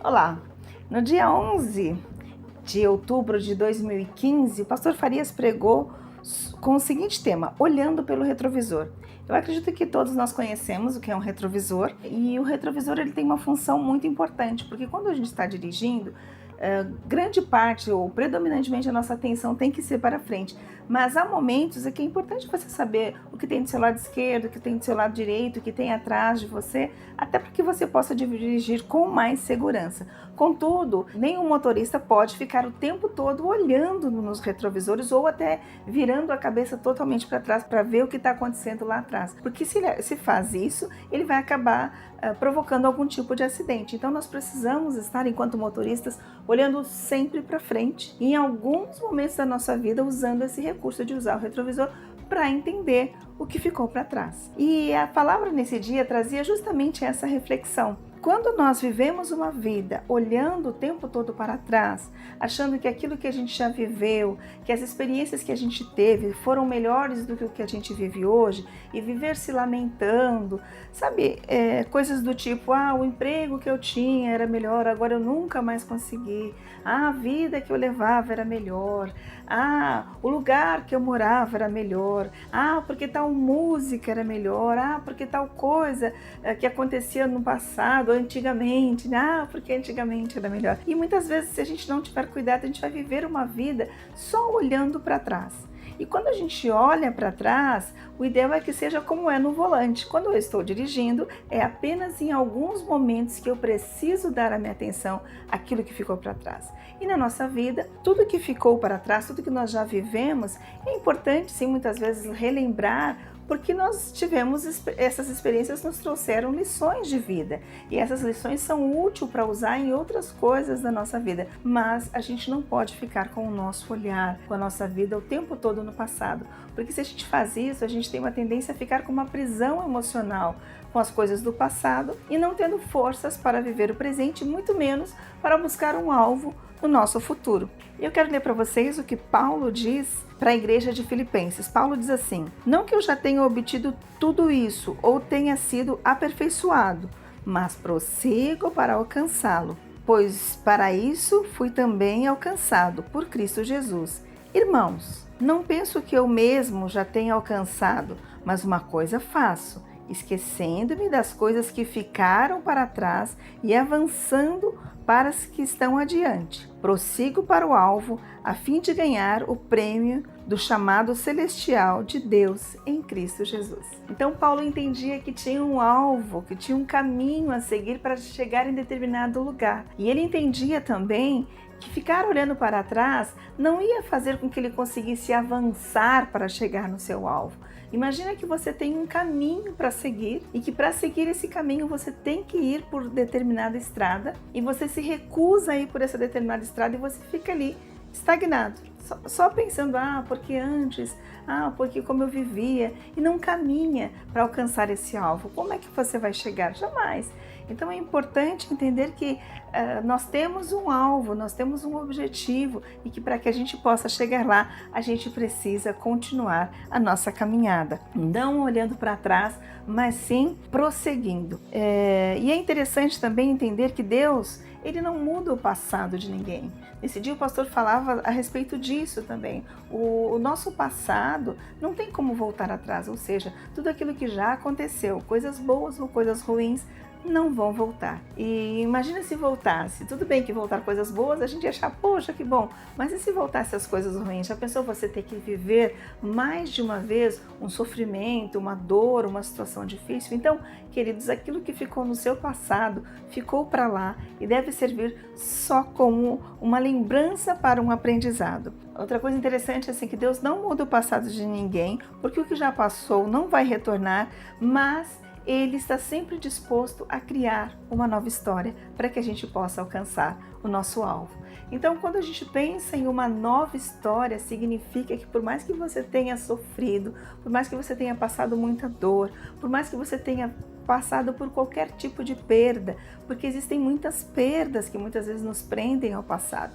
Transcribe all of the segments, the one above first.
Olá, no dia 11 de outubro de 2015, o pastor Farias pregou com o seguinte tema: olhando pelo retrovisor. Eu acredito que todos nós conhecemos o que é um retrovisor, e o retrovisor ele tem uma função muito importante, porque quando a gente está dirigindo, grande parte ou predominantemente a nossa atenção tem que ser para frente, mas há momentos em que é importante você saber o que tem do seu lado esquerdo, o que tem do seu lado direito, o que tem atrás de você, até para que você possa dirigir com mais segurança. Contudo, nenhum motorista pode ficar o tempo todo olhando nos retrovisores ou até virando a cabeça totalmente para trás para ver o que está acontecendo lá atrás, porque se faz isso, ele vai acabar provocando algum tipo de acidente. Então nós precisamos estar, enquanto motoristas, olhando sempre para frente e em alguns momentos da nossa vida usando esse recurso de usar o retrovisor para entender o que ficou para trás. E a palavra nesse dia trazia justamente essa reflexão. Quando nós vivemos uma vida olhando o tempo todo para trás, achando que aquilo que a gente já viveu, que as experiências que a gente teve foram melhores do que o que a gente vive hoje, e viver se lamentando, sabe, coisas do tipo, o emprego que eu tinha era melhor, agora eu nunca mais consegui, a vida que eu levava era melhor, o lugar que eu morava era melhor, porque tal música era melhor, porque tal coisa que acontecia no passado, antigamente, porque antigamente era melhor. E muitas vezes, se a gente não tiver cuidado, a gente vai viver uma vida só olhando para trás. E quando a gente olha para trás, o ideal é que seja como é no volante. Quando eu estou dirigindo, é apenas em alguns momentos que eu preciso dar a minha atenção àquilo que ficou para trás. E na nossa vida, tudo que ficou para trás, tudo que nós já vivemos, é importante sim muitas vezes relembrar, porque nós tivemos essas experiências, nos trouxeram lições de vida, e essas lições são úteis para usar em outras coisas da nossa vida, mas a gente não pode ficar com o nosso olhar, com a nossa vida o tempo todo no passado, porque se a gente faz isso, a gente tem uma tendência a ficar com uma prisão emocional com as coisas do passado e não tendo forças para viver o presente, muito menos para buscar um alvo no nosso futuro. Eu quero ler para vocês o que Paulo diz para a igreja de Filipenses. Paulo diz assim: não que eu já tenha obtido tudo isso ou tenha sido aperfeiçoado, mas prossigo para alcançá-lo, pois para isso fui também alcançado por Cristo Jesus. Irmãos, não penso que eu mesmo já tenha alcançado, mas uma coisa faço, esquecendo-me das coisas que ficaram para trás e avançando para as que estão adiante. Prossigo para o alvo, a fim de ganhar o prêmio do chamado celestial de Deus em Cristo Jesus. Então Paulo entendia que tinha um alvo, que tinha um caminho a seguir para chegar em determinado lugar. E ele entendia também que ficar olhando para trás não ia fazer com que ele conseguisse avançar para chegar no seu alvo. Imagina que você tem um caminho para seguir e que para seguir esse caminho você tem que ir por determinada estrada e você se recusa a ir por essa determinada estrada e você fica ali estagnado, só pensando, porque antes, porque como eu vivia, e não caminha para alcançar esse alvo. Como é que você vai chegar? Jamais. Então é importante entender que nós temos um alvo, nós temos um objetivo e que para que a gente possa chegar lá, a gente precisa continuar a nossa caminhada. Não olhando para trás, mas sim prosseguindo. E é interessante também entender que Deus, ele não muda o passado de ninguém. Nesse dia o pastor falava a respeito disso também. O nosso passado não tem como voltar atrás, ou seja, tudo aquilo que já aconteceu, coisas boas ou coisas ruins, não vão voltar. E imagina se voltasse, tudo bem que voltar coisas boas, a gente ia achar, poxa, que bom, mas e se voltasse as coisas ruins? Já pensou você ter que viver mais de uma vez um sofrimento, uma dor, uma situação difícil? Então, queridos, aquilo que ficou no seu passado, ficou para lá e deve servir só como uma lembrança para um aprendizado. Outra coisa interessante é que Deus não muda o passado de ninguém, porque o que já passou não vai retornar, mas Ele está sempre disposto a criar uma nova história para que a gente possa alcançar o nosso alvo. Então, quando a gente pensa em uma nova história, significa que por mais que você tenha sofrido, por mais que você tenha passado muita dor, por mais que você tenha passado por qualquer tipo de perda, porque existem muitas perdas que muitas vezes nos prendem ao passado.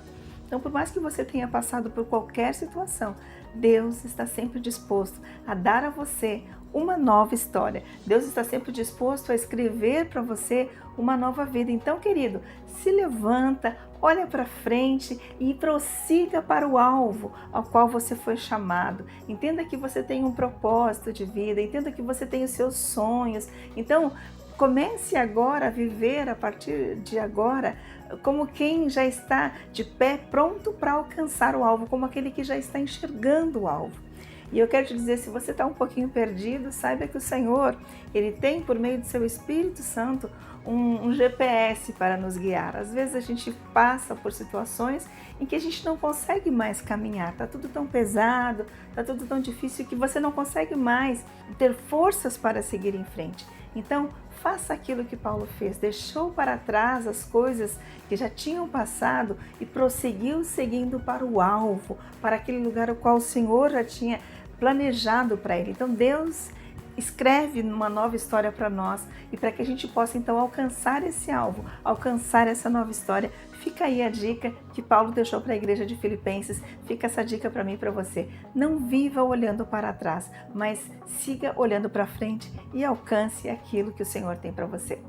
Então, por mais que você tenha passado por qualquer situação, Deus está sempre disposto a dar a você uma nova história. Deus está sempre disposto a escrever para você uma nova vida. Então, querido, se levanta, olha para frente e prossiga para o alvo ao qual você foi chamado. Entenda que você tem um propósito de vida, entenda que você tem os seus sonhos. Então, comece agora a viver a partir de agora como quem já está de pé, pronto para alcançar o alvo, como aquele que já está enxergando o alvo. E eu quero te dizer, se você está um pouquinho perdido, saiba que o Senhor, Ele tem por meio do seu Espírito Santo um GPS para nos guiar. Às vezes a gente passa por situações em que a gente não consegue mais caminhar, está tudo tão pesado, está tudo tão difícil que você não consegue mais ter forças para seguir em frente. Então, faça aquilo que Paulo fez, deixou para trás as coisas que já tinham passado e prosseguiu seguindo para o alvo, para aquele lugar ao qual o Senhor já tinha planejado para ele. Então Deus escreve uma nova história para nós e para que a gente possa então alcançar esse alvo, alcançar essa nova história. Fica aí a dica que Paulo deixou para a igreja de Filipenses, fica essa dica para mim e para você. Não viva olhando para trás, mas siga olhando para frente e alcance aquilo que o Senhor tem para você.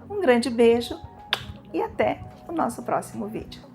Um grande beijo e até o nosso próximo vídeo.